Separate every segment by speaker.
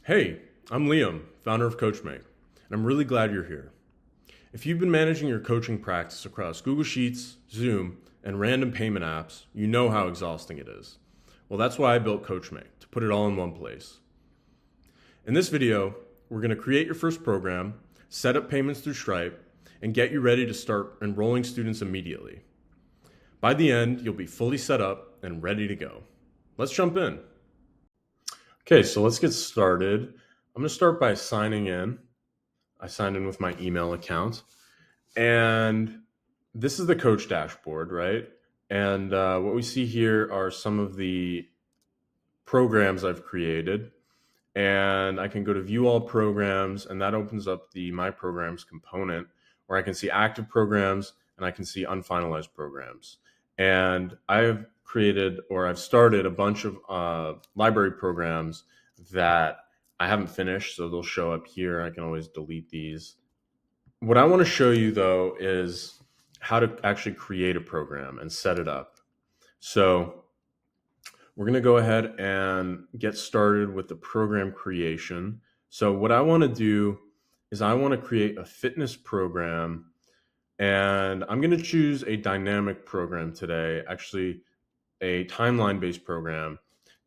Speaker 1: Hey, I'm Liam, founder of Coachmake, and I'm really glad you're here. If you've been managing your coaching practice across Google Sheets, Zoom, and random payment apps, you know how exhausting it is. Well, that's why I built Coachmake, to put it all in one place. In this video, we're going to create your first program, set up payments through Stripe, and get you ready to start enrolling students immediately. By the end, you'll be fully set up and ready to go. Let's jump in. Okay, so let's get started. I'm going to start by signing in. I signed in with my email account. And this is the coach dashboard, right? And what we see here are some of the programs I've created. And I can go to view all programs, and that opens up the My Programs component where I can see active programs and I can see unfinalized programs. And I've started a bunch of library programs that I haven't finished, so they'll show up here. I can always delete these. What I want to show you, though, is how to actually create a program and set it up. So we're going to go ahead and get started with the program creation. So what I want to do is I want to create a fitness program, and I'm going to choose a dynamic program today, actually a timeline-based program.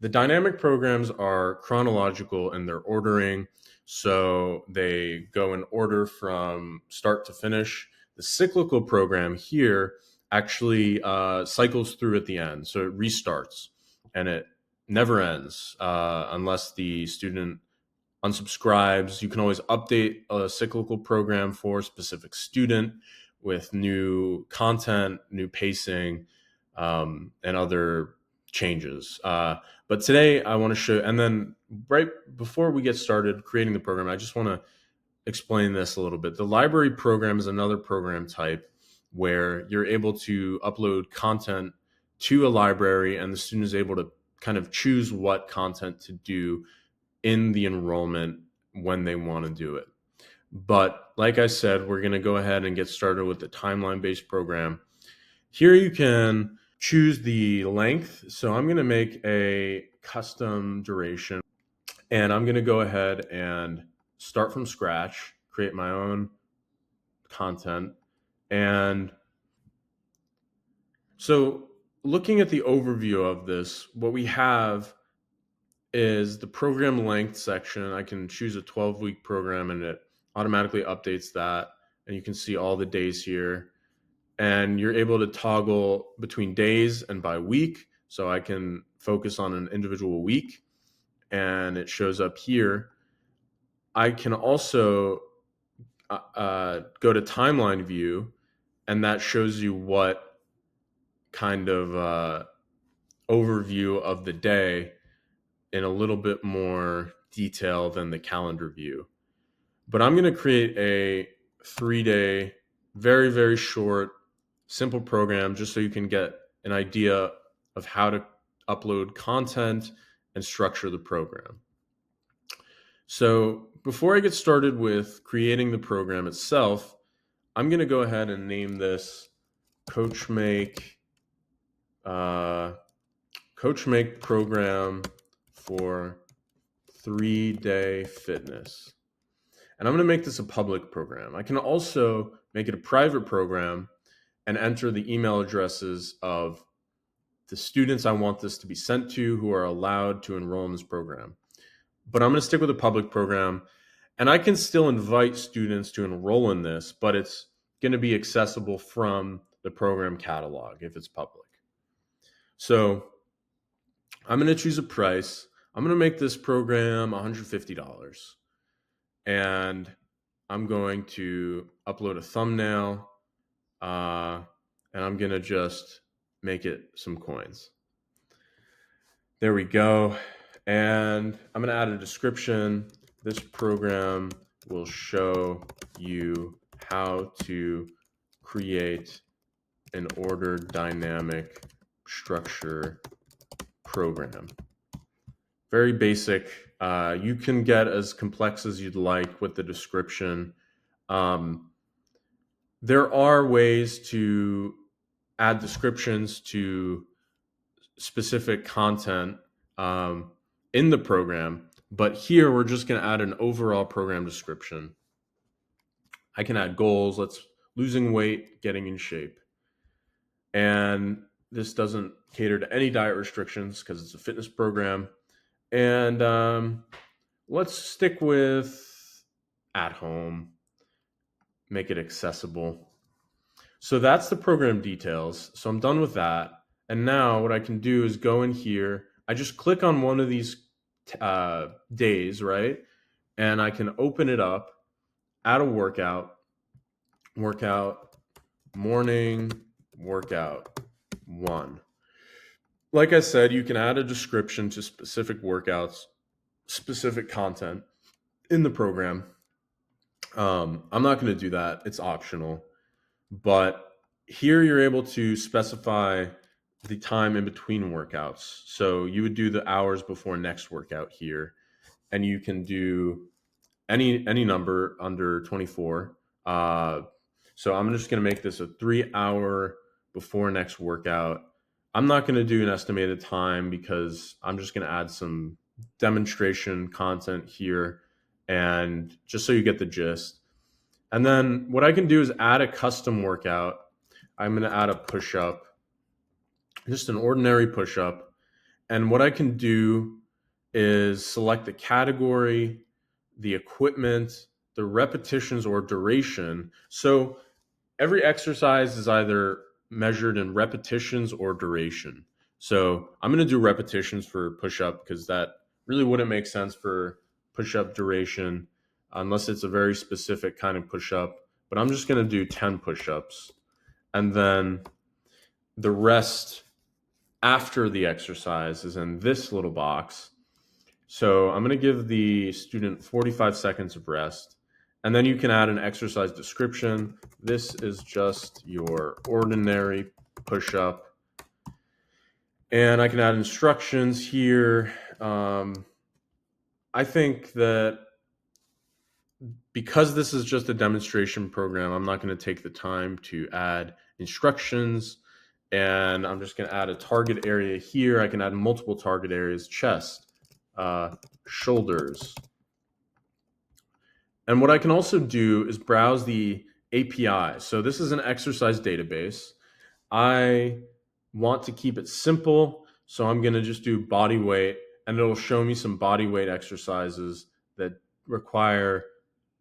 Speaker 1: The dynamic programs are chronological in their ordering, so they go in order from start to finish. The cyclical program here actually cycles through at the end, so it restarts and it never ends unless the student unsubscribes. You can always update a cyclical program for a specific student with new content, new pacing, and other changes. But today I want to show, and then right before we get started creating the program, I just want to explain this a little bit. The library program is another program type where you're able to upload content to a library and the student is able to kind of choose what content to do in the enrollment when they want to do it. But like I said, we're going to go ahead and get started with the timeline-based program. Here you can choose the length. So I'm going to make a custom duration, and I'm going to go ahead and start from scratch, create my own content. And so looking at the overview of this, what we have is the program length section. I can choose a 12-week program and it automatically updates that. And you can see all the days here. And you're able to toggle between days and by week. So I can focus on an individual week and it shows up here. I can also go to timeline view, and that shows you what kind of overview of the day in a little bit more detail than the calendar view. But I'm going to create a 3-day, very, very short, simple program just so you can get an idea of how to upload content and structure the program. So before I get started with creating the program itself, I'm going to go ahead and name this Coachmake program for 3-day fitness. And I'm going to make this a public program. I can also make it a private program and enter the email addresses of the students I want this to be sent to who are allowed to enroll in this program. But I'm going to stick with a public program, and I can still invite students to enroll in this, but it's going to be accessible from the program catalog if it's public. So I'm going to choose a price. I'm going to make this program $150. And I'm going to upload a thumbnail, and I'm going to just make it some coins. There we go. And I'm going to add a description. This program will show you how to create an ordered dynamic structure program. Very basic. You can get as complex as you'd like with the description. There are ways to add descriptions to specific content in the program, But here we're just going to add an overall program description. I can add goals. Let's losing weight, getting in shape. And this doesn't cater to any diet restrictions because it's a fitness program. And let's stick with at home, make it accessible. So that's the program details. So I'm done with that. And now what I can do is go in here. I just click on one of these days, right? And I can open it up, add a workout, morning, workout, 1. Like I said, you can add a description to specific workouts, specific content in the program. I'm not going to do that. It's optional. But here you're able to specify the time in between workouts. So you would do the hours before next workout here, and you can do any number under 24. So I'm just going to make this a 3-hour before next workout. I'm not going to do an estimated time because I'm just going to add some demonstration content here, and just so you get the gist. And then what I can do is add a custom workout. I'm going to add a push-up, just an ordinary push-up. And what I can do is select the category, the equipment, the repetitions or duration. So every exercise is either measured in repetitions or duration. So I'm going to do repetitions for push-up because that really wouldn't make sense for push-up duration unless it's a very specific kind of push-up. But I'm just going to do 10 push-ups. And then the rest after the exercise is in this little box. So I'm going to give the student 45 seconds of rest. And then you can add an exercise description. This is just your ordinary push-up. And I can add instructions here. I think that because this is just a demonstration program, I'm not going to take the time to add instructions. And I'm just going to add a target area here. I can add multiple target areas: chest, shoulders. And what I can also do is browse the API. So this is an exercise database. I want to keep it simple, so I'm going to just do body weight, and it'll show me some body weight exercises that require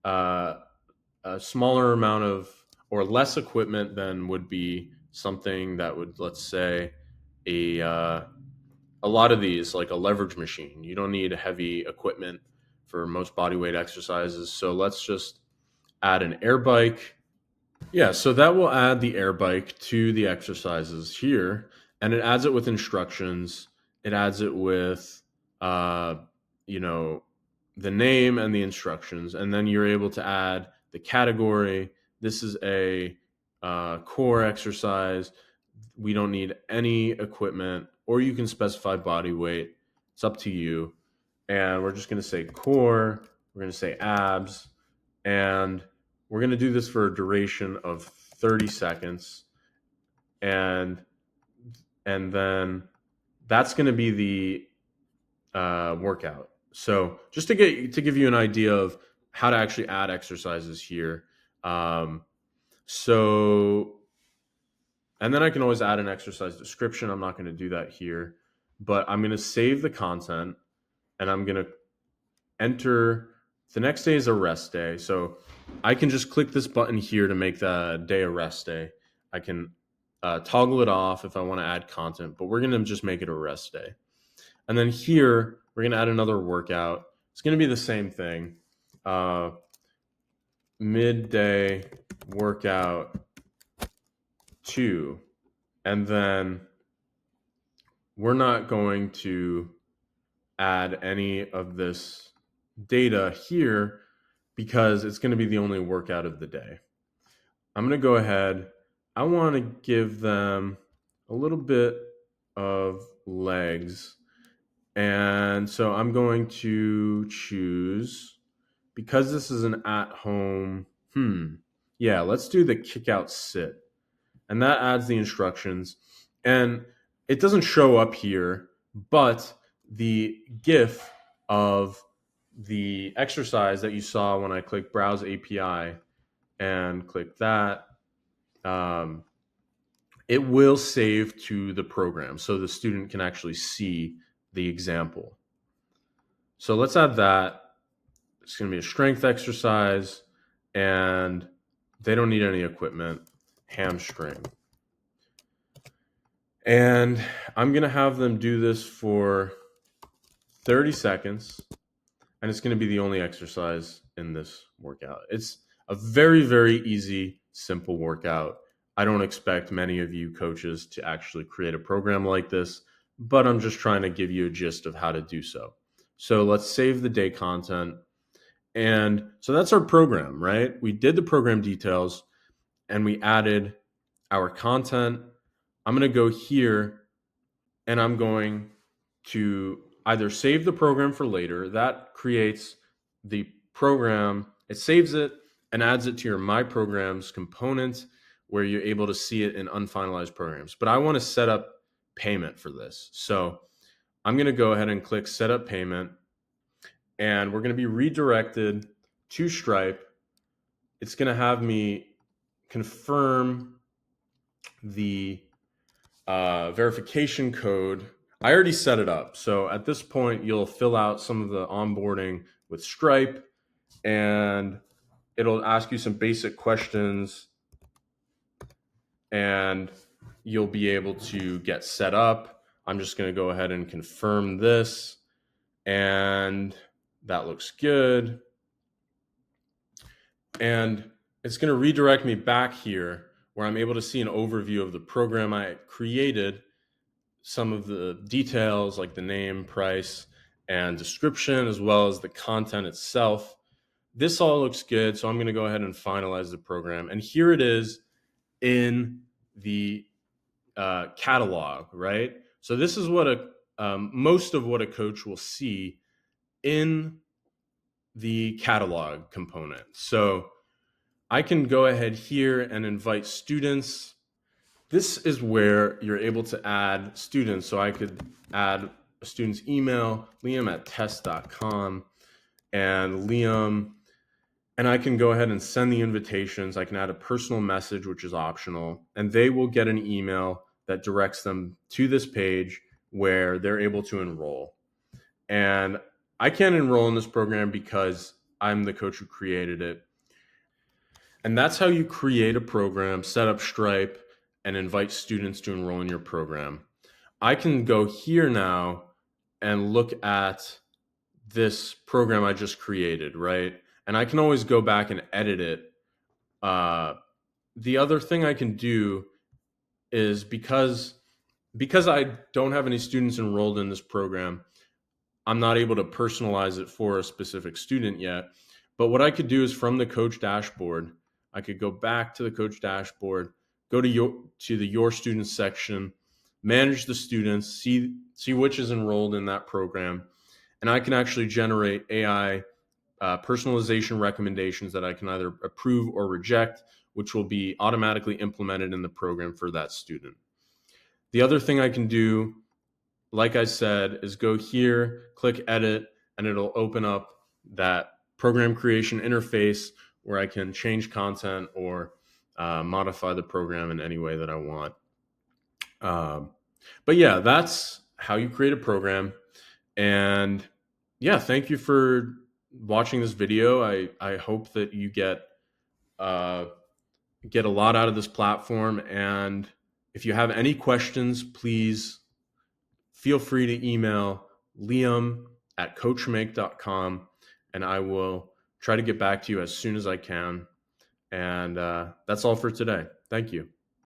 Speaker 1: a smaller amount of or less equipment than would be something that would, let's say, a lot of these, like a leverage machine. You don't need heavy equipment for most body weight exercises. So let's just add an air bike. Yeah, so that will add the air bike to the exercises here, and it adds it with instructions. It adds it with, you know, the name and the instructions, and then you're able to add the category. This is a core exercise. We don't need any equipment, or you can specify body weight. It's up to you. And we're just going to say core. We're going to say abs, and we're going to do this for a duration of 30 seconds. And then that's going to be the workout. So just to give you an idea of how to actually add exercises here. And then I can always add an exercise description. I'm not going to do that here, but I'm going to save the content, and I'm going to enter. The next day is a rest day. So I can just click this button here to make the day a rest day. I can toggle it off if I want to add content, but we're going to just make it a rest day. And then here, we're going to add another workout. It's going to be the same thing. Midday workout 2. And then we're not going to add any of this data here because it's going to be the only workout of the day. I'm going to go ahead. I want to give them a little bit of legs. And so I'm going to choose, because this is an at-home, yeah, let's do the kick out sit. And that adds the instructions. And it doesn't show up here, but the GIF of the exercise that you saw when I clicked Browse API and click that, it will save to the program so the student can actually see the example. So let's add that. It's going to be a strength exercise, and they don't need any equipment, hamstring. And I'm going to have them do this for 30 seconds, and it's going to be the only exercise in this workout. It's a very, very easy, simple workout. I don't expect many of you coaches to actually create a program like this, but I'm just trying to give you a gist of how to do so. So let's save the day content. And so that's our program, right? We did the program details and we added our content. I'm going to go here and I'm going to either save the program for later. That creates the program. It saves it and adds it to your My Programs component where you're able to see it in unfinalized programs. But I want to set up payment for this. So I'm going to go ahead and click Set Up Payment. And we're going to be redirected to Stripe. It's going to have me confirm the verification code. I already set it up. So at this point, you'll fill out some of the onboarding with Stripe, and it'll ask you some basic questions, and you'll be able to get set up. I'm just going to go ahead and confirm this, and that looks good. And it's going to redirect me back here where I'm able to see an overview of the program I created, some of the details like the name, price, and description, as well as the content itself. This all looks good, so I'm going to go ahead and finalize the program. And here it is in the catalog, right? So this is what most of what a coach will see in the catalog component. So I can go ahead here and invite students. This is where you're able to add students. So I could add a student's email, liam@test.com, and Liam, and I can go ahead and send the invitations. I can add a personal message, which is optional, and they will get an email that directs them to this page where they're able to enroll. And I can't enroll in this program because I'm the coach who created it. And that's how you create a program, set up Stripe, and invite students to enroll in your program. I can go here now and look at this program I just created, right? And I can always go back and edit it. The other thing I can do is because I don't have any students enrolled in this program, I'm not able to personalize it for a specific student yet. But what I could do is from the coach dashboard, I could go back to the coach dashboard, go to the Your Students section, manage the students, see which is enrolled in that program, and I can actually generate AI personalization recommendations that I can either approve or reject, which will be automatically implemented in the program for that student. The other thing I can do, like I said, is go here, click Edit, and it'll open up that program creation interface where I can change content or modify the program in any way that I want. But yeah, that's how you create a program. And yeah, thank you for watching this video. I hope that you get a lot out of this platform. And if you have any questions, please feel free to email liam@coachmake.com, and I will try to get back to you as soon as I can. And that's all for today. Thank you.